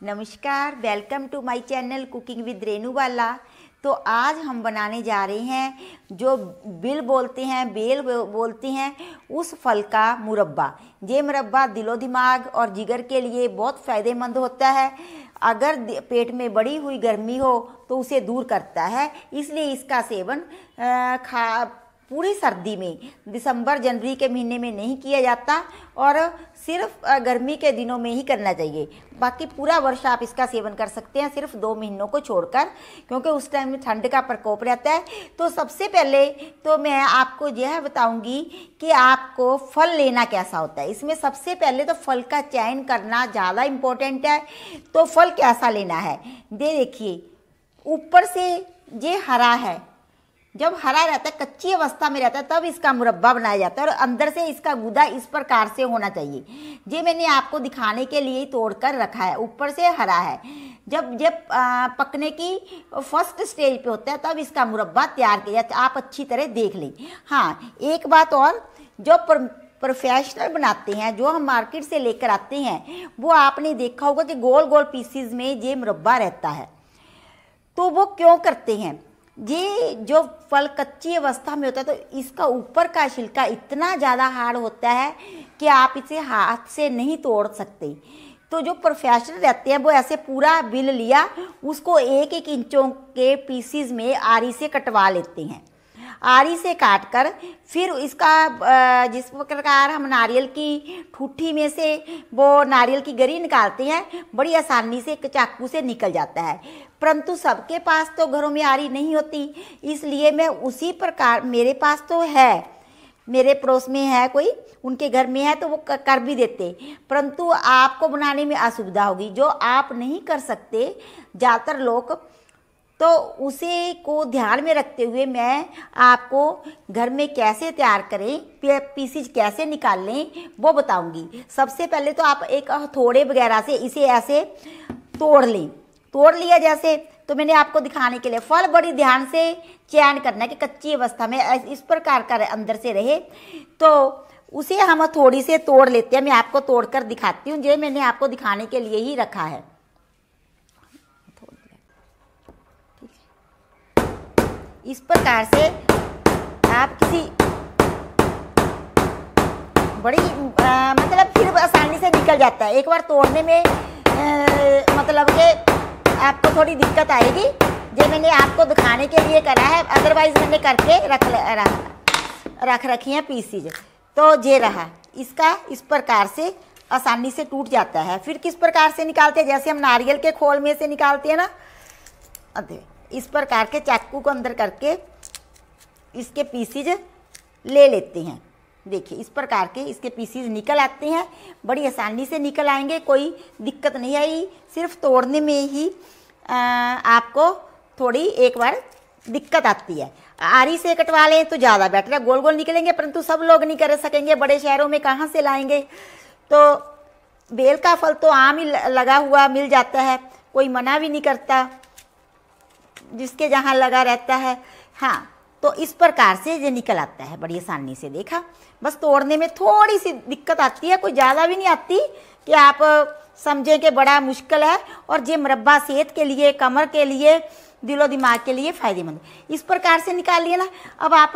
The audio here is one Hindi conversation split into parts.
नमस्कार, welcome to my channel cooking with Renu वाला। तो आज हम बनाने जा रहे हैं जो बेल बोलते हैं उस फल का मुरब्बा। ये मुरब्बा दिलो दिमाग और जिगर के लिए बहुत फ़ायदेमंद होता है। अगर पेट में बढ़ी हुई गर्मी हो तो उसे दूर करता है, इसलिए इसका सेवन पूरी सर्दी में दिसंबर जनवरी के महीने में नहीं किया जाता और सिर्फ गर्मी के दिनों में ही करना चाहिए। बाकी पूरा वर्ष आप इसका सेवन कर सकते हैं, सिर्फ 2 महीनों को छोड़कर, क्योंकि उस टाइम में ठंड का प्रकोप रहता है। तो सबसे पहले तो मैं आपको यह बताऊंगी कि आपको फल लेना कैसा होता है। इसमें सबसे पहले तो फल का चयन करना ज़्यादा इम्पोर्टेंट है। तो फल कैसा लेना है, देखिए ऊपर से ये हरा है, जब हरा रहता है कच्ची अवस्था में रहता है तब इसका मुरब्बा बनाया जाता है और अंदर से इसका गूदा इस प्रकार से होना चाहिए। ये मैंने आपको दिखाने के लिए ही तोड़ कर रखा है। ऊपर से हरा है, जब पकने की फर्स्ट स्टेज पे होता है तब इसका मुरब्बा तैयार किया जाता है। आप अच्छी तरह देख लें। हाँ, एक बात और, जो प्रोफेशनल बनाते हैं, जो हम मार्केट से लेकर आते हैं, वो आपने देखा होगा कि गोल गोल पीसीज में ये मुरब्बा रहता है। तो वो क्यों करते हैं? ये जो फल कच्ची अवस्था में होता है तो इसका ऊपर का छिलका इतना ज़्यादा हार्ड होता है कि आप इसे हाथ से नहीं तोड़ सकते। तो जो प्रोफेशनल रहते हैं वो ऐसे पूरा बिल लिया, उसको 1-1 इंचों के पीसीज में आरी से कटवा लेते हैं। आरी से काट कर फिर इसका जिस प्रकार हम नारियल की ठूठी में से वो नारियल की गरी निकालते हैं, बड़ी आसानी से चाकू से निकल जाता है। परंतु सबके पास तो घरों में आरी नहीं होती, इसलिए मैं उसी प्रकार, मेरे पास तो है, मेरे पड़ोस में है कोई, उनके घर में है तो वो कर भी देते, परंतु आपको बनाने में असुविधा होगी। जो आप नहीं कर सकते ज़्यादातर लोग, तो उसे को ध्यान में रखते हुए मैं आपको घर में कैसे तैयार करें, पीसीज कैसे निकाल लें वो बताऊंगी। सबसे पहले तो आप एक हथौड़े वगैरह से इसे ऐसे तोड़ लें। तोड़ लिया जैसे, तो मैंने आपको दिखाने के लिए फल बड़ी ध्यान से चयन करना है कि कच्ची अवस्था में इस प्रकार का अंदर से रहे, तो उसे हम हथौड़ी से तोड़ लेते हैं। मैं आपको तोड़ कर दिखाती हूँ, जो मैंने आपको दिखाने के लिए ही रखा है। इस प्रकार से आप किसी बड़ी मतलब फिर आसानी से निकल जाता है। एक बार तोड़ने में मतलब कि आपको थोड़ी दिक्कत आएगी। जो मैंने आपको दिखाने के लिए करा है, अदरवाइज मैंने करके रख रखी हैं पीसीज। तो ये रहा, इसका इस प्रकार से आसानी से टूट जाता है। फिर किस प्रकार से निकालते हैं, जैसे हम नारियल के खोल में से निकालते हैं ना, इस प्रकार के चाकू को अंदर करके इसके पीसीज ले लेते हैं। देखिए इस प्रकार के इसके पीसीज निकल आते हैं, बड़ी आसानी से निकल आएंगे, कोई दिक्कत नहीं आई। सिर्फ तोड़ने में ही आपको थोड़ी एक बार दिक्कत आती है। आरी से कटवा लें तो ज़्यादा बेटर है, गोल गोल निकलेंगे, परंतु सब लोग नहीं कर सकेंगे, बड़े शहरों में कहाँ से लाएंगे। तो बेल का फल तो आम ही लगा हुआ मिल जाता है, कोई मना भी नहीं करता, जिसके जहाँ लगा रहता है। हाँ, तो इस प्रकार से ये निकल आता है बड़ी आसानी से। देखा, बस तोड़ने में थोड़ी सी दिक्कत आती है, कोई ज़्यादा भी नहीं आती कि आप समझें कि बड़ा मुश्किल है। और ये मुरब्बा सेहत के लिए, कमर के लिए, दिलो दिमाग के लिए फ़ायदेमंद। इस प्रकार से निकाल लिया ना। अब आप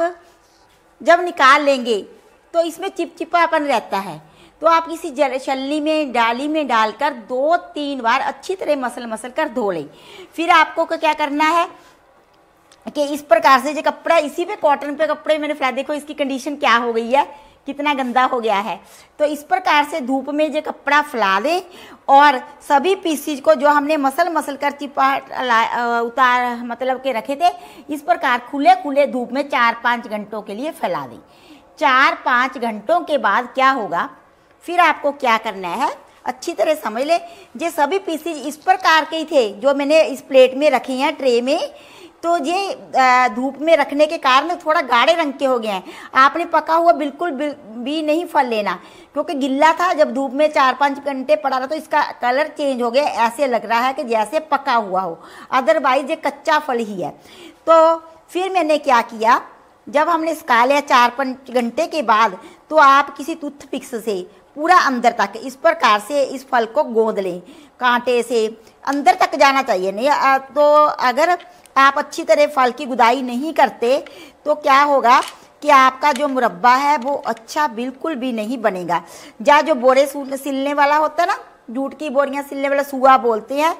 जब निकाल लेंगे तो इसमें चिपचिपापन रहता है, तो आप किसी छलनी में, डाली में डालकर 2-3 बार अच्छी तरह मसल कर धो लें। फिर आपको क्या करना है कि इस प्रकार से जो कपड़ा, इसी पे कॉटन पे कपड़े मैंने फैला, देखो इसकी कंडीशन क्या हो गई है, कितना गंदा हो गया है। तो इस प्रकार से धूप में जो कपड़ा फैला दें और सभी पीसीज को जो हमने मसल कर उतार मतलब के रखे थे, इस प्रकार खुले खुले धूप में 4-5 घंटों के लिए फैला दें। 4-5 घंटों के बाद क्या होगा, फिर आपको क्या करना है अच्छी तरह समझ ले। ये सभी पीसीज इस प्रकार के ही थे जो मैंने इस प्लेट में रखे हैं, ट्रे में। तो ये धूप में रखने के कारण थोड़ा गाढ़े रंग के हो गए हैं। आपने पका हुआ बिल्कुल भी नहीं फल लेना, क्योंकि गिल्ला था, जब धूप में 4-5 घंटे पड़ा रहा तो इसका कलर चेंज हो गया, ऐसे लग रहा है कि जैसे पका हुआ हो, अदरवाइज ये कच्चा फल ही है। तो फिर मैंने क्या किया, जब हमने सुखा लिया 4-5 घंटे के बाद, तो तो आप किसी टूथपिक से पूरा अंदर तक इस प्रकार से इस फल को गोंद लें, कांटे से अंदर तक जाना चाहिए। नहीं तो अगर आप अच्छी तरह फल की गुदाई नहीं करते तो क्या होगा कि आपका जो मुरब्बा है वो अच्छा बिल्कुल भी नहीं बनेगा। या जो बोरे सिलने वाला होता है ना, जूट की बोरियां सिलने वाला सुआ बोलते हैं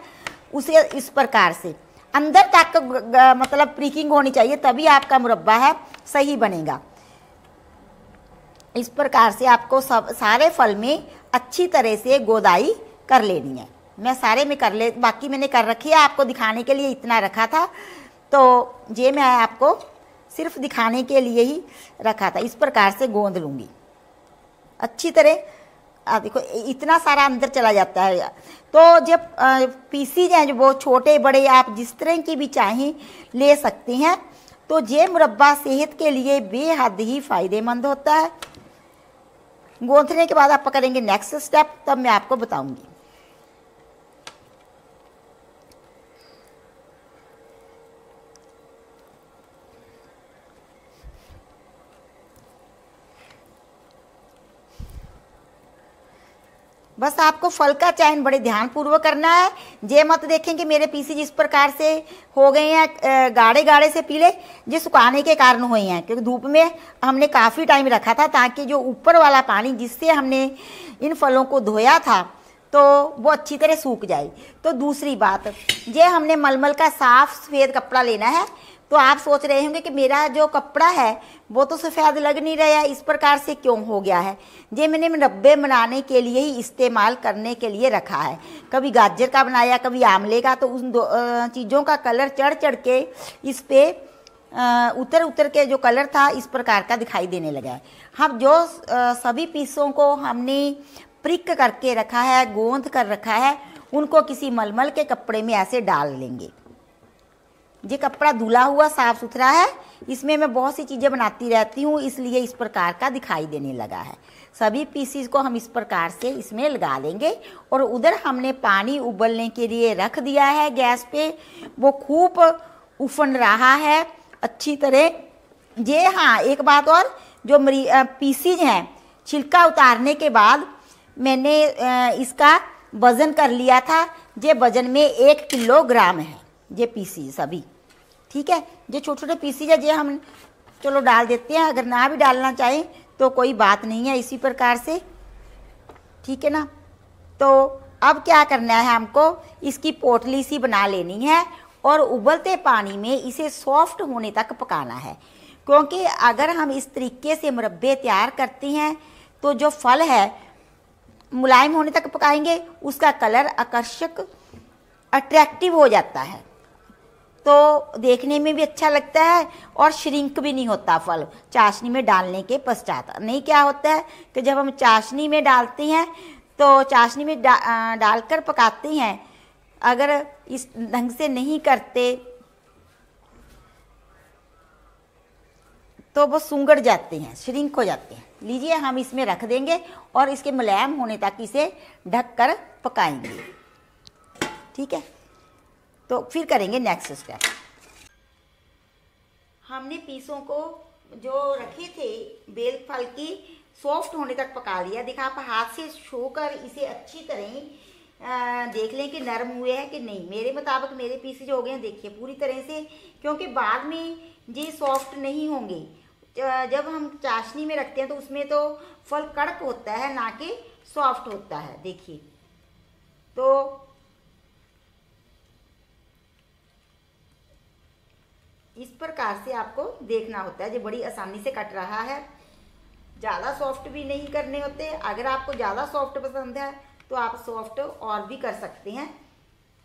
उसे, इस प्रकार से अंदर तक मतलब प्रीकिंग होनी चाहिए, तभी आपका मुरब्बा है सही बनेगा। इस प्रकार से आपको सारे फल में अच्छी तरह से गोदाई कर लेनी है। मैं सारे में कर ले, बाकी मैंने कर रखी है, आपको दिखाने के लिए इतना रखा था, तो ये मैं आपको सिर्फ दिखाने के लिए ही रखा था। इस प्रकार से गोंद लूँगी अच्छी तरह। देखो इतना सारा अंदर चला जाता है। तो जब पीसीज हैं जो वो छोटे बड़े आप जिस तरह की भी चाहें ले सकते हैं। तो ये मुरब्बा सेहत के लिए बेहद ही फ़ायदेमंद होता है। गोंदने के बाद आप करेंगे नेक्स्ट स्टेप, तब मैं आपको बताऊंगी। बस आपको फल का चयन बड़े ध्यानपूर्वक करना है। ये मत देखें कि मेरे पीसी जिस प्रकार से हो गए हैं गाढ़े गाढ़े से पीले, ये सुखाने के कारण हुए हैं, क्योंकि धूप में हमने काफ़ी टाइम रखा था ताकि जो ऊपर वाला पानी जिससे हमने इन फलों को धोया था तो वो अच्छी तरह सूख जाए। तो दूसरी बात, ये हमने मलमल का साफ सफ़ेद कपड़ा लेना है। तो आप सोच रहे होंगे कि मेरा जो कपड़ा है वो तो सफ़ेद लग नहीं रहा है, इस प्रकार से क्यों हो गया है। ये मैंने मुरब्बे बनाने के लिए ही इस्तेमाल करने के लिए रखा है। कभी गाजर का बनाया, कभी आमले का, तो उन चीज़ों का कलर चढ़ चढ़ के इस पे उतर उतर के जो कलर था इस प्रकार का दिखाई देने लगा है। हम जो सभी पीसों को हमने प्रिक करके रखा है, गोंद कर रखा है, उनको किसी मलमल के कपड़े में ऐसे डाल लेंगे। ये कपड़ा धुला हुआ साफ सुथरा है, इसमें मैं बहुत सी चीज़ें बनाती रहती हूँ, इसलिए इस प्रकार का दिखाई देने लगा है। सभी पीसीज को हम इस प्रकार से इसमें लगा लेंगे। और उधर हमने पानी उबलने के लिए रख दिया है गैस पे, वो खूब उफन रहा है अच्छी तरह। ये हाँ, एक बात और, जो पीसीज हैं छिलका उतारने के बाद मैंने इसका वज़न कर लिया था। ये वज़न में 1 किलोग्राम है ये पीसी सभी, ठीक है। जो छोटे छोटे पीसी है ये हम चलो डाल देते हैं, अगर ना भी डालना चाहें तो कोई बात नहीं है, इसी प्रकार से, ठीक है ना। तो अब क्या करना है, हमको इसकी पोटली सी बना लेनी है और उबलते पानी में इसे सॉफ्ट होने तक पकाना है। क्योंकि अगर हम इस तरीके से मुरब्बे तैयार करते हैं तो जो फल है मुलायम होने तक पकाएंगे, उसका कलर आकर्षक अट्रैक्टिव हो जाता है, तो देखने में भी अच्छा लगता है और श्रिंक भी नहीं होता फल चाशनी में डालने के पश्चात। नहीं, क्या होता है कि जब हम चाशनी में डालते हैं तो चाशनी में डालकर पकाते हैं, अगर इस ढंग से नहीं करते तो वो सुंगड़ जाते हैं, श्रिंक हो जाते हैं। लीजिए, हम इसमें रख देंगे और इसके मुलायम होने तक इसे ढक कर पकाएंगे, ठीक है। तो फिर करेंगे नेक्स्ट स्टेप। हमने पीसों को जो रखे थे बेल फल की सॉफ्ट होने तक पका लिया। देखा, आप हाथ से छूकर इसे अच्छी तरह देख लें कि नरम हुए हैं कि नहीं। मेरे मुताबिक मेरे पीसे जो हो गए हैं, देखिए पूरी तरह से, क्योंकि बाद में ये सॉफ्ट नहीं होंगे। जब हम चाशनी में रखते हैं तो उसमें तो फल कड़क होता है, ना कि सॉफ्ट होता है। देखिए, तो इस प्रकार से आपको देखना होता है। जो बड़ी आसानी से कट रहा है, ज़्यादा सॉफ्ट भी नहीं करने होते। अगर आपको ज़्यादा सॉफ्ट पसंद है तो आप सॉफ्ट और भी कर सकते हैं।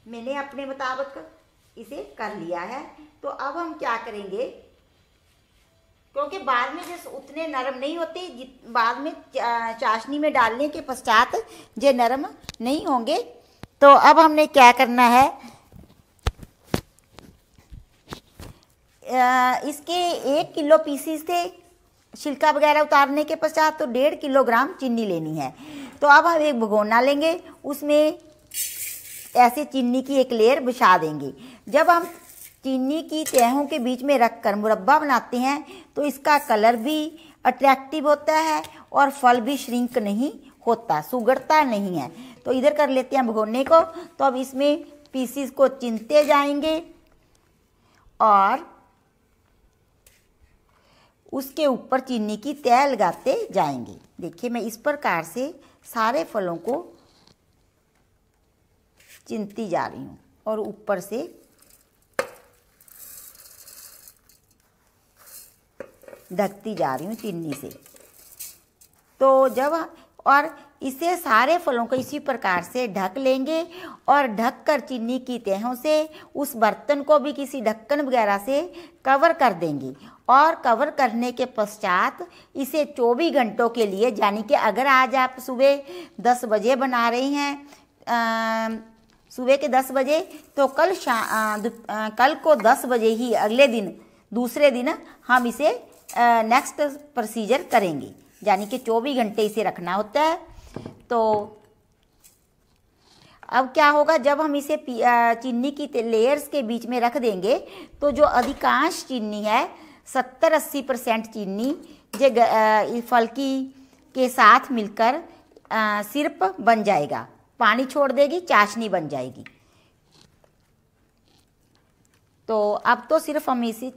मैंने अपने मुताबिक इसे कर लिया है। तो अब हम क्या करेंगे, क्योंकि बाद में जैसे उतने नरम नहीं होते, बाद में चाशनी में डालने के पश्चात ये नरम नहीं होंगे। तो अब हमने क्या करना है, इसके 1 किलो पीसीस थे, छिलका वगैरह उतारने के पश्चात तो 1.5 किलोग्राम चीनी लेनी है। तो अब हम एक भगोना लेंगे, उसमें ऐसे चीनी की एक लेयर बिछा देंगे। जब हम चीनी की तहों के बीच में रखकर मुरब्बा बनाते हैं तो इसका कलर भी अट्रैक्टिव होता है और फल भी श्रिंक नहीं होता, सुगड़ता नहीं है। तो इधर कर लेते हैं भगोने को। तो अब इसमें पीसीस को चीनते जाएंगे और उसके ऊपर चीनी की तह लगाते जाएंगे। देखिए मैं इस प्रकार से सारे फलों को चीनती जा रही हूँ और ऊपर से ढकती जा रही हूँ चीनी से। तो जब और इसे सारे फलों को इसी प्रकार से ढक लेंगे और ढककर चीनी की तहों से उस बर्तन को भी किसी ढक्कन वगैरह से कवर कर देंगे। और कवर करने के पश्चात इसे 24 घंटों के लिए, यानी कि अगर आज आप सुबह 10 बजे बना रही हैं, सुबह के 10 बजे, तो कल को 10 बजे ही अगले दिन, दूसरे दिन हम इसे नेक्स्ट प्रोसीजर करेंगे, यानी कि 24 घंटे इसे रखना होता है। तो अब क्या होगा, जब हम इसे चीनी की लेयर्स के बीच में रख देंगे तो जो अधिकांश चीनी है 70-80% चीनी जो फल की के साथ मिलकर सिरप बन जाएगा, पानी छोड़ देगी, चाशनी बन जाएगी। तो अब तो सिर्फ हम इसी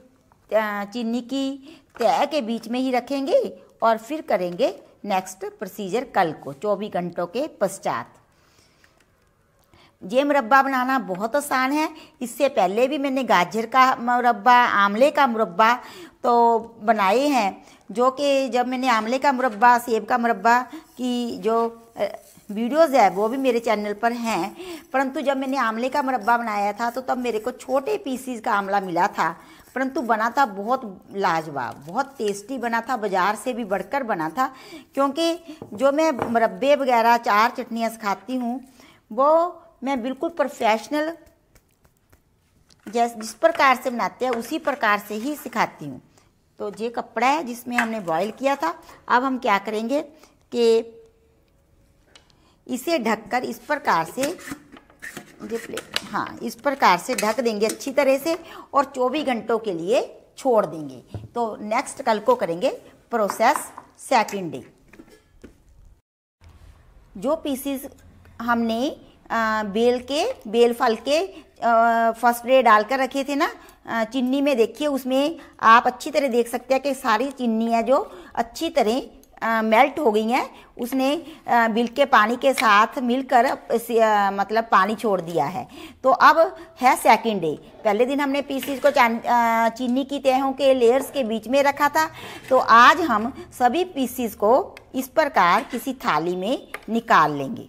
चीनी की तह के बीच में ही रखेंगे और फिर करेंगे नेक्स्ट प्रोसीजर कल को 24 घंटों के पश्चात। ये मुरब्बा बनाना बहुत आसान है। इससे पहले भी मैंने गाजर का मुरब्बा, आंवले का मुरब्बा तो बनाए हैं, जो कि जब मैंने आंवले का मुरब्बा, सेब का मुरब्बा की जो वीडियोज़ है वो भी मेरे चैनल पर हैं। परंतु जब मैंने आंवले का मुरब्बा बनाया था तो तब मेरे को छोटे पीसीज का आंवला मिला था, परंतु बना था बहुत लाजवाब, बहुत टेस्टी बना था, बाज़ार से भी बढ़कर बना था। क्योंकि जो मैं मुरब्बे वगैरह, चार चटनियाँ सिखाती हूँ वो मैं बिल्कुल प्रोफेशनल जिस प्रकार से बनाते हैं उसी प्रकार से ही सिखाती हूँ। तो ये कपड़ा है जिसमें हमने बॉईल किया था। अब हम क्या करेंगे कि इसे ढककर इस प्रकार से इस प्रकार से ढक देंगे अच्छी तरह से और 24 घंटों के लिए छोड़ देंगे। तो नेक्स्ट कल को करेंगे प्रोसेस सेकंड डे। जो पीसीस हमने बेल फल के फर्स्ट डे डालकर रखे थे ना चीनी में, देखिए उसमें आप अच्छी तरह देख सकते हैं कि सारी चीनी है जो अच्छी तरह मेल्ट हो गई हैं। उसने बिल के पानी के साथ मिलकर मतलब पानी छोड़ दिया है। तो अब है सेकंड डे। पहले दिन हमने पीसीस को चीनी की तहों के लेयर्स के बीच में रखा था। तो आज हम सभी पीसीस को इस प्रकार किसी थाली में निकाल लेंगे।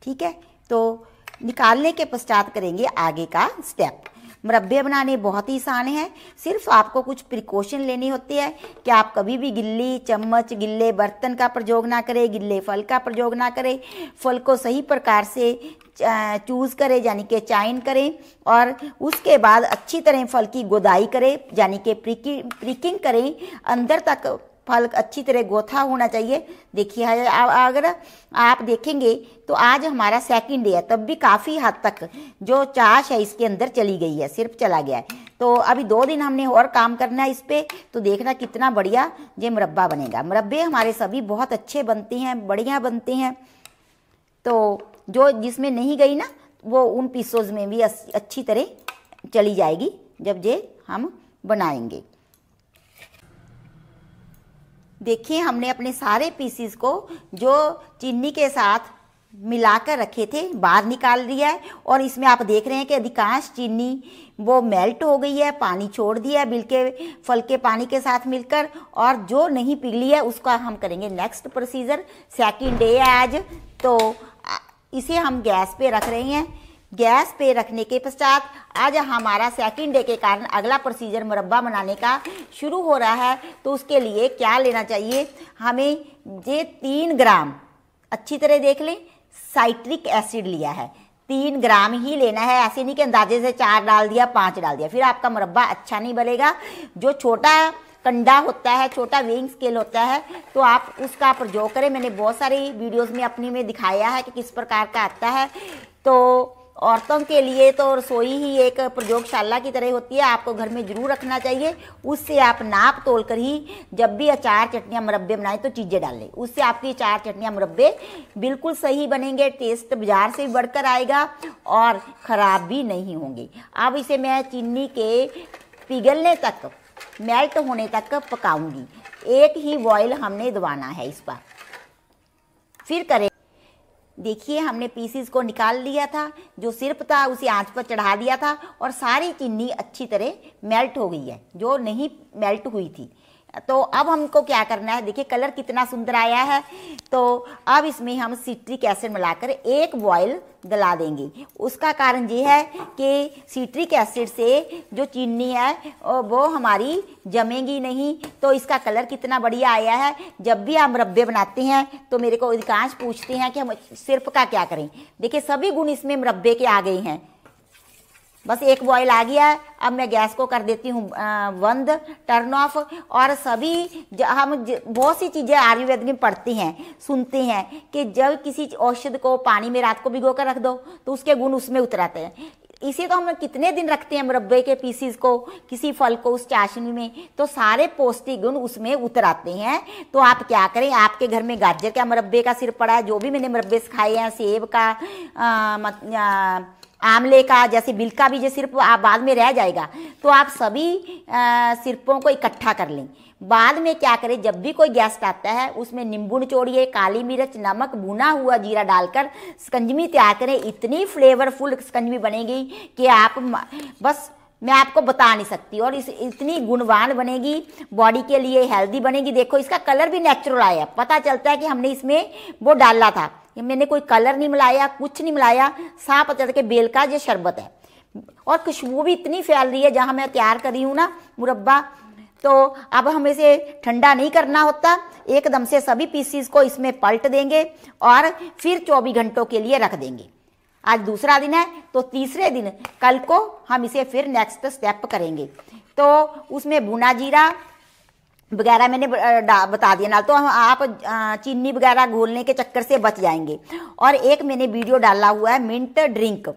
ठीक है, तो निकालने के पश्चात करेंगे आगे का स्टेप। मुरब्बे बनाने बहुत ही आसान है, सिर्फ आपको कुछ प्रिकॉशन लेनी होती है कि आप कभी भी गिल्ली चम्मच, गिल्ले बर्तन का प्रयोग ना करें, गिल्ले फल का प्रयोग ना करें। फल को सही प्रकार से चूज़ करें, यानी कि चाइन करें, और उसके बाद अच्छी तरह फल की गोदाई करें, यानी कि प्रिकिंग करें। अंदर तक फल अच्छी तरह गोथा होना चाहिए। देखिए अगर आप देखेंगे तो आज हमारा सेकंड डे है, तब भी काफ़ी हद तक जो चाश है इसके अंदर चली गई है, सिर्फ चला गया है। तो अभी 2 दिन हमने और काम करना है इस पर। तो देखना कितना बढ़िया ये मुरब्बा बनेगा। मुरब्बे हमारे सभी बहुत अच्छे बनते हैं, बढ़िया बनते हैं। तो जो जिसमें नहीं गई ना वो उन पीसोज में भी अच्छी तरह चली जाएगी जब ये हम बनाएंगे। देखिए हमने अपने सारे पीसीस को जो चीनी के साथ मिलाकर रखे थे बाहर निकाल दिया है, और इसमें आप देख रहे हैं कि अधिकांश चीनी वो मेल्ट हो गई है, पानी छोड़ दिया है बिल के फल के पानी के साथ मिलकर। और जो नहीं पिघली है उसका हम करेंगे नेक्स्ट प्रोसीजर। सेकंड डे है आज, तो इसे हम गैस पे रख रहे हैं। गैस पे रखने के पश्चात आज हमारा सेकंड डे के कारण अगला प्रोसीजर मुरब्बा बनाने का शुरू हो रहा है। तो उसके लिए क्या लेना चाहिए, हमें ये 3 ग्राम, अच्छी तरह देख लें, साइट्रिक एसिड लिया है। 3 ग्राम ही लेना है, ऐसे नहीं कि अंदाजे से 4 डाल दिया, 5 डाल दिया, फिर आपका मुरब्बा अच्छा नहीं बनेगा। जो छोटा कंडा होता है, छोटा वेइंग स्केल होता है, तो आप उसका प्रयोग करें। मैंने बहुत सारी वीडियोस में अपनी में दिखाया है कि किस प्रकार का आता है। तो औरतों के लिए तो रसोई ही एक प्रयोगशाला की तरह होती है, आपको घर में ज़रूर रखना चाहिए। उससे आप नाप तोल कर ही जब भी अचार चटनियाँ मुरब्बे बनाएं तो चीज़ें डालें, उससे आपकी अचार चटनियाँ मुरब्बे बिल्कुल सही बनेंगे, टेस्ट बाजार से भी बढ़कर आएगा और ख़राब भी नहीं होंगे। अब इसे मैं चीनी के पिघलने तक, मेल्ट होने तक पकाऊंगी। एक ही बॉयल हमने दबाना है इस पर, फिर करें। देखिए हमने पीसीस को निकाल लिया था, जो सिरप था उसे आंच पर चढ़ा दिया था और सारी चीनी अच्छी तरह मेल्ट हो गई है, जो नहीं मेल्ट हुई थी। तो अब हमको क्या करना है, देखिए कलर कितना सुंदर आया है। तो अब इसमें हम सिट्रिक एसिड मिलाकर एक बॉयल दिला देंगे। उसका कारण ये है कि सिट्रिक एसिड से जो चीनी है वो हमारी जमेगी नहीं। तो इसका कलर कितना बढ़िया आया है। जब भी आप मुरब्बे बनाते हैं तो मेरे को अधिकांश पूछते हैं कि हम सिरप का क्या करें। देखिए सभी गुण इसमें मुरब्बे के आ गए हैं। बस एक बॉयल आ गया है। अब मैं गैस को कर देती हूँ बंद, टर्न ऑफ। और सभी हम बहुत सी चीज़ें आयुर्वेद में पढ़ते हैं, सुनते हैं कि जब किसी औषधि को पानी में रात को भिगो कर रख दो तो उसके गुण उसमें उतर आते हैं। इसे तो हम कितने दिन रखते हैं मुरब्बे के पीसीस को, किसी फल को उस चाशनी में, तो सारे पौष्टिक गुण उसमें उतर आते हैं। तो आप क्या करें, आपके घर में गाजर का मुरब्बे का सिरप पड़ा है, जो भी मैंने मुरब्बे सिखाए हैं, सेब का, आमले का, जैसे बिल का भी जो सिरप आप बाद में रह जाएगा, तो आप सभी सिरपों को इकट्ठा कर लें। बाद में क्या करें, जब भी कोई गेस्ट आता है उसमें नींबू निचोड़िए, काली मिर्च, नमक, भुना हुआ जीरा डालकर शिकंजवी तैयार करें। इतनी फ्लेवरफुल शिकंजवी बनेगी कि आप बस मैं आपको बता नहीं सकती। और इतनी गुणवान बनेगी, बॉडी के लिए हेल्दी बनेगी। देखो इसका कलर भी नेचुरल आया, पता चलता है कि हमने इसमें वो डाला था। मैंने कोई कलर नहीं मिलाया, कुछ नहीं मिलाया, साफ पता चलता कि बेल का ये शरबत है। और खुशबू भी इतनी फैल रही है जहाँ मैं तैयार कर रही हूँ ना मुरब्बा। तो अब हमें इसे ठंडा नहीं करना होता, एकदम से सभी पीसीस को इसमें पलट देंगे और फिर 24 घंटों के लिए रख देंगे। आज दूसरा दिन है, तो तीसरे दिन कल को हम इसे फिर नेक्स्ट स्टेप करेंगे। तो उसमें भुना जीरा वगैरह मैंने बता दिया ना, तो आप चीनी वगैरह घोलने के चक्कर से बच जाएंगे। और एक मैंने वीडियो डाला हुआ है मिंट ड्रिंक,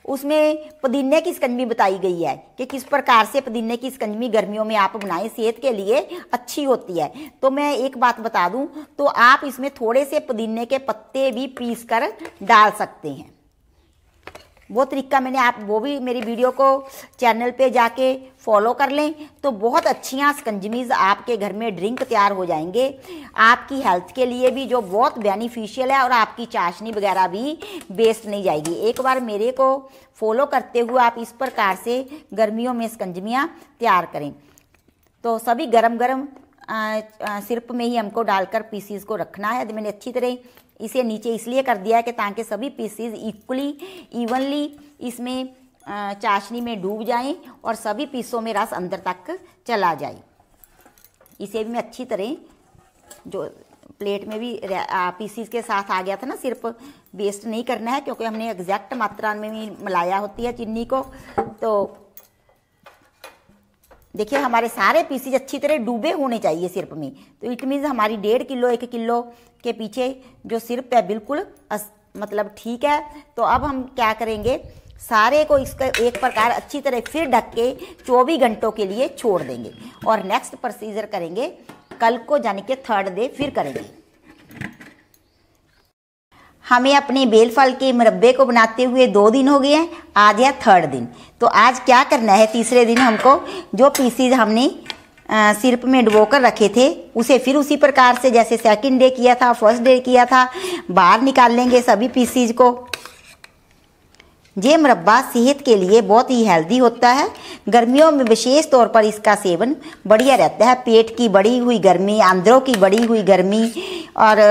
उसमें पुदीने की शिकंजवी बताई गई है कि किस प्रकार से पुदीने की शिकंजवी गर्मियों में आप बनाएं, सेहत के लिए अच्छी होती है। तो मैं एक बात बता दूं, तो आप इसमें थोड़े से पुदीने के पत्ते भी पीस कर डाल सकते हैं। वो तरीका मैंने आप वो भी मेरी वीडियो को चैनल पे जाके फॉलो कर लें, तो बहुत अच्छियाँ शिकंजवीज आपके घर में ड्रिंक तैयार हो जाएंगे, आपकी हेल्थ के लिए भी, जो बहुत बेनिफिशियल है। और आपकी चाशनी वगैरह भी वेस्ट नहीं जाएगी। एक बार मेरे को फॉलो करते हुए आप इस प्रकार से गर्मियों में शिकंजवियाँ तैयार करें। तो सभी गरम गरम सिरप में ही हमको डालकर पीसीस को रखना है। मैंने अच्छी तरह इसे नीचे इसलिए कर दिया है कि ताकि सभी पीसीस इवनली इसमें चाशनी में डूब जाएं और सभी पीसों में रस अंदर तक चला जाए। इसे भी मैं अच्छी तरह, जो प्लेट में भी पीसीस के साथ आ गया था ना, सिर्फ वेस्ट नहीं करना है क्योंकि हमने एग्जैक्ट मात्रा में भी मिलाया होती है चीनी को। तो देखिए हमारे सारे पीसीज अच्छी तरह डूबे होने चाहिए सिरप में। तो इट मीन्स हमारी 1.5 किलो 1 किलो के पीछे जो सिरप है बिल्कुल मतलब ठीक है। तो अब हम क्या करेंगे, सारे को इसका एक प्रकार अच्छी तरह फिर ढक के 24 घंटों के लिए छोड़ देंगे और नेक्स्ट प्रोसीजर करेंगे कल को, यानी कि थर्ड डे फिर करेंगे। हमें अपने बेल फल के मुरब्बे को बनाते हुए 2 दिन हो गए हैं, आज है थर्ड दिन। तो आज क्या करना है, तीसरे दिन हमको जो पीसीज हमने सिरप में डुबो कर रखे थे उसे फिर उसी प्रकार से जैसे सेकंड डे किया था, फर्स्ट डे किया था, बाहर निकाल लेंगे सभी पीसीज को। ये मुरब्बा सेहत के लिए बहुत ही हेल्दी होता है। गर्मियों में विशेष तौर पर इसका सेवन बढ़िया रहता है। पेट की बढ़ी हुई गर्मी, आंद्रों की बढ़ी हुई गर्मी और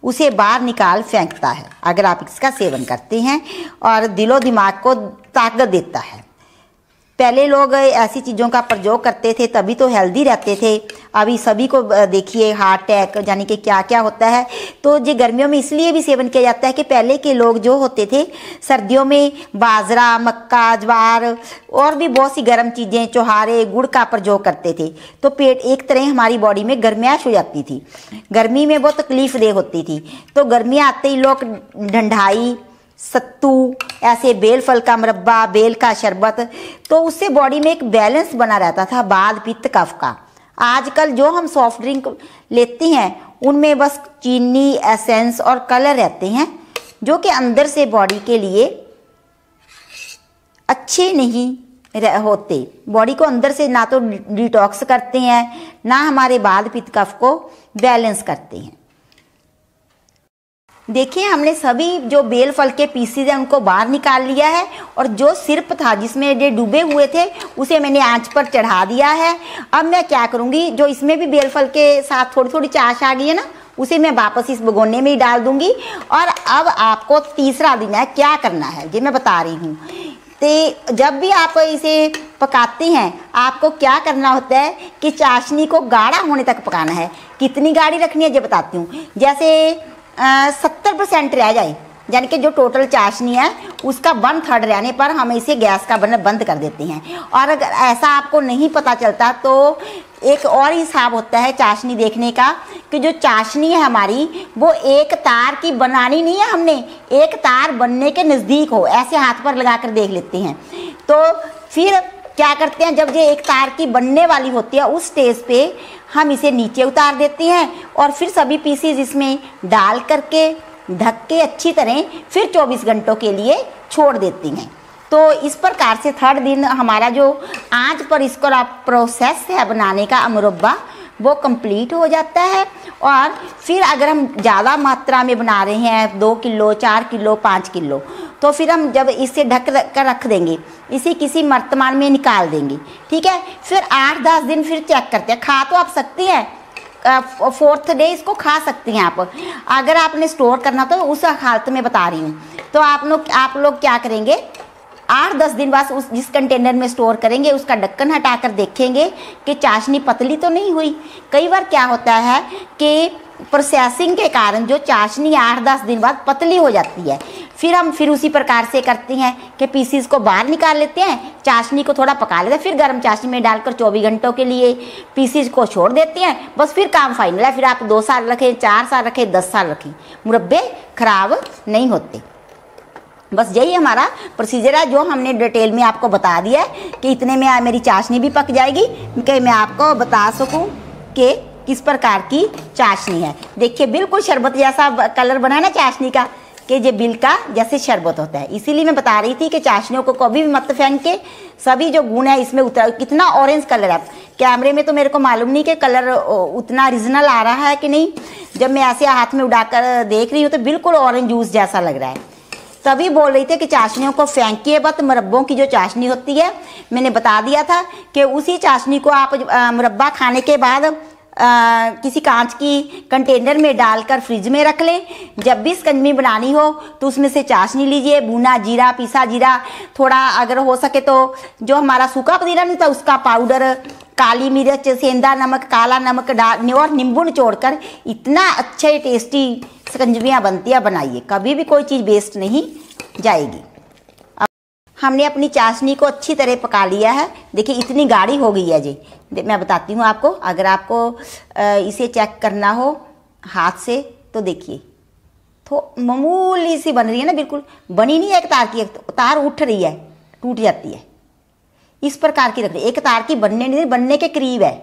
उसे बाहर निकाल फेंकता है अगर आप इसका सेवन करते हैं, और दिलो दिमाग को ताकत देता है। पहले लोग ऐसी चीज़ों का प्रयोग करते थे तभी तो हेल्दी रहते थे। अभी सभी को देखिए हार्ट अटैक यानी कि क्या क्या होता है। तो ये गर्मियों में इसलिए भी सेवन किया जाता है कि पहले के लोग जो होते थे सर्दियों में बाजरा, मक्का, ज्वार और भी बहुत सी गर्म चीज़ें, चौहारे, गुड़ का प्रयोग करते थे। तो पेट एक तरह हमारी बॉडी में गर्माहट हो जाती थी, गर्मी में बहुत तकलीफ दे होती थी। तो गर्मियाँ आते ही लोग ठंडाई, सत्तू, ऐसे बेल फल का मुरब्बा, बेल का शरबत, तो उससे बॉडी में एक बैलेंस बना रहता था वात पित्त कफ का। आजकल जो हम सॉफ्ट ड्रिंक लेते हैं उनमें बस चीनी, एसेंस और कलर रहते हैं, जो कि अंदर से बॉडी के लिए अच्छे नहीं होते। बॉडी को अंदर से ना तो डिटॉक्स करते हैं, ना हमारे वात पित्त कफ को बैलेंस करते हैं। देखिए, हमने सभी जो बेल फल के पीसीज हैं उनको बाहर निकाल लिया है, और जो सिरप था जिसमें ये डूबे हुए थे उसे मैंने आंच पर चढ़ा दिया है। अब मैं क्या करूँगी, जो इसमें भी बेल फल के साथ थोड़ी थोड़ी चाश आ गई है ना, उसे मैं वापस इस भगोने में ही डाल दूंगी। और अब आपको तीसरा दिन है, क्या करना है ये मैं बता रही हूँ। तो जब भी आप इसे पकाते हैं आपको क्या करना होता है कि चाशनी को गाढ़ा होने तक पकाना है। कितनी गाढ़ी रखनी है ये बताती हूँ। जैसे 70% रह जाए, यानी कि जो टोटल चाशनी है उसका 1/3 रहने पर हम इसे गैस का बर्नर बंद कर देते हैं। और अगर ऐसा आपको नहीं पता चलता तो एक और हिसाब होता है चाशनी देखने का, कि जो चाशनी है हमारी वो एक तार की बनानी नहीं है, हमने एक तार बनने के नज़दीक हो, ऐसे हाथ पर लगा कर देख लेते हैं। तो फिर क्या करते हैं, जब ये एक तार की बनने वाली होती है उस स्टेज पे हम इसे नीचे उतार देते हैं, और फिर सभी पीसेज इसमें डाल करके ढक के अच्छी तरह फिर 24 घंटों के लिए छोड़ देती हैं। तो इस प्रकार से 3rd दिन हमारा जो आंच पर इसका प्रोसेस है बनाने का मुरब्बा वो कंप्लीट हो जाता है। और फिर अगर हम ज़्यादा मात्रा में बना रहे हैं 2 किलो, 4 किलो, 5 किलो, तो फिर हम जब इसे ढक कर रख देंगे, इसे किसी बर्तन में निकाल देंगे, ठीक है। फिर 8-10 दिन फिर चेक करते हैं। खा तो आप सकती हैं, 4th डे इसको खा सकती हैं आप। अगर आपने स्टोर करना तो उस हालत में बता रही हूँ। तो आप लोग क्या करेंगे, 8-10 दिन बाद उस जिस कंटेनर में स्टोर करेंगे उसका ढक्कन हटाकर देखेंगे कि चाशनी पतली तो नहीं हुई। कई बार क्या होता है कि प्रोसेसिंग के कारण जो चाशनी 8-10 दिन बाद पतली हो जाती है। फिर उसी प्रकार से करते हैं कि पीसीस को बाहर निकाल लेते हैं, चाशनी को थोड़ा पका लेते हैं, फिर गर्म चाशनी में डालकर 24 घंटों के लिए पीसीस को छोड़ देते हैं। बस फिर काम फाइनल है। फिर आप 2 साल रखें, 4 साल रखें, 10 साल रखें, मुरब्बे खराब नहीं होते। बस यही हमारा प्रोसीजर है जो हमने डिटेल में आपको बता दिया है कि इतने में मेरी चाशनी भी पक जाएगी, कि मैं आपको बता सकूं कि किस प्रकार की चाशनी है। देखिए, बिल्कुल शरबत जैसा कलर बना है ना चाशनी का, कि ये बिल का जैसे शरबत होता है। इसीलिए मैं बता रही थी कि चाशनियों को कभी भी मत फेंक के, सभी जो गुण है इसमें उतर। कितना ऑरेंज कलर है, कैमरे में तो मेरे को मालूम नहीं कि कलर उतना ओरिजिनल आ रहा है कि नहीं। जब मैं ऐसे हाथ में उड़ाकर देख रही हूँ तो बिल्कुल ऑरेंज जूस जैसा लग रहा है। तभी बोल रही थी कि चाशनियों को फेंकिए मत। मुरब्बों की जो चाशनी होती है, मैंने बता दिया था कि उसी चाशनी को आप मुरब्बा खाने के बाद किसी कांच की कंटेनर में डालकर फ्रिज में रख लें। जब भी शिकंजी बनानी हो तो उसमें से चाशनी लीजिए, भुना जीरा, पिसा जीरा, थोड़ा अगर हो सके तो जो हमारा सूखा पुदीना नहीं था उसका पाउडर, काली मिर्च, सेंधा नमक, काला नमक डाल और नींबू निचोड़कर इतना अच्छे टेस्टी शिकंजवियाँ बनती है। बनाइए, कभी भी कोई चीज़ वेस्ट नहीं जाएगी। अब हमने अपनी चाशनी को अच्छी तरह पका लिया है। देखिए, इतनी गाढ़ी हो गई है जी। मैं बताती हूँ आपको, अगर आपको इसे चेक करना हो हाथ से तो देखिए, तो मामूली सी बन रही है ना, बिल्कुल बनी नहीं है। एक तार की, एक तार उठ रही है, टूट जाती है। इस प्रकार की रख रही, एक तार की बनने नहीं, बनने के करीब है।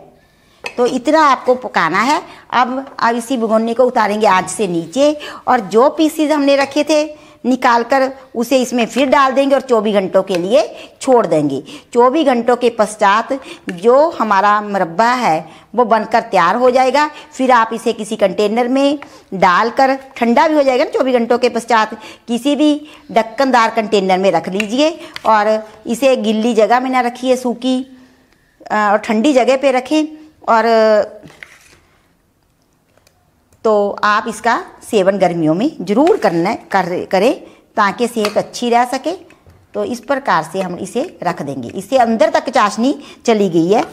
तो इतना आपको पकाना है। अब इसी भगोने को उतारेंगे आंच से नीचे, और जो पीसीज हमने रखे थे निकालकर उसे इसमें फिर डाल देंगे और 24 घंटों के लिए छोड़ देंगे। 24 घंटों के पश्चात जो हमारा मुरब्बा है वो बनकर तैयार हो जाएगा। फिर आप इसे किसी कंटेनर में डालकर, ठंडा भी हो जाएगा ना 24 घंटों के पश्चात, किसी भी ढक्कनदार कंटेनर में रख लीजिए। और इसे गिल्ली जगह में ना रखिए, सूखी और ठंडी जगह पे रखें। और तो आप इसका सेवन गर्मियों में ज़रूर करें ताकि सेहत अच्छी रह सके। तो इस प्रकार से हम इसे रख देंगे। इससे अंदर तक चाशनी चली गई है,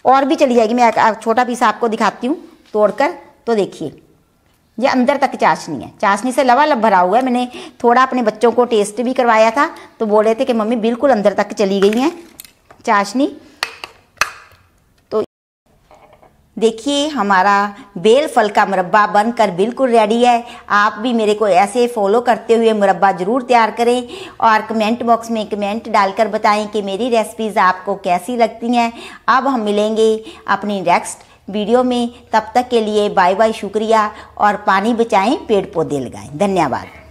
और भी चली जाएगी। मैं एक छोटा पीस आपको दिखाती हूँ तोड़कर। तो देखिए, ये अंदर तक चाशनी है, चाशनी से लबालब भरा हुआ है। मैंने थोड़ा अपने बच्चों को टेस्ट भी करवाया था तो बोले थे कि मम्मी बिल्कुल अंदर तक चली गई है चाशनी। देखिए हमारा बेल फल का मुरब्बा बनकर बिल्कुल रेडी है। आप भी मेरे को ऐसे फॉलो करते हुए मुरब्बा ज़रूर तैयार करें और कमेंट बॉक्स में कमेंट डालकर बताएं कि मेरी रेसिपीज़ आपको कैसी लगती हैं। अब हम मिलेंगे अपनी नेक्स्ट वीडियो में, तब तक के लिए बाय बाय, शुक्रिया। और पानी बचाएं, पेड़ पौधे लगाएं। धन्यवाद।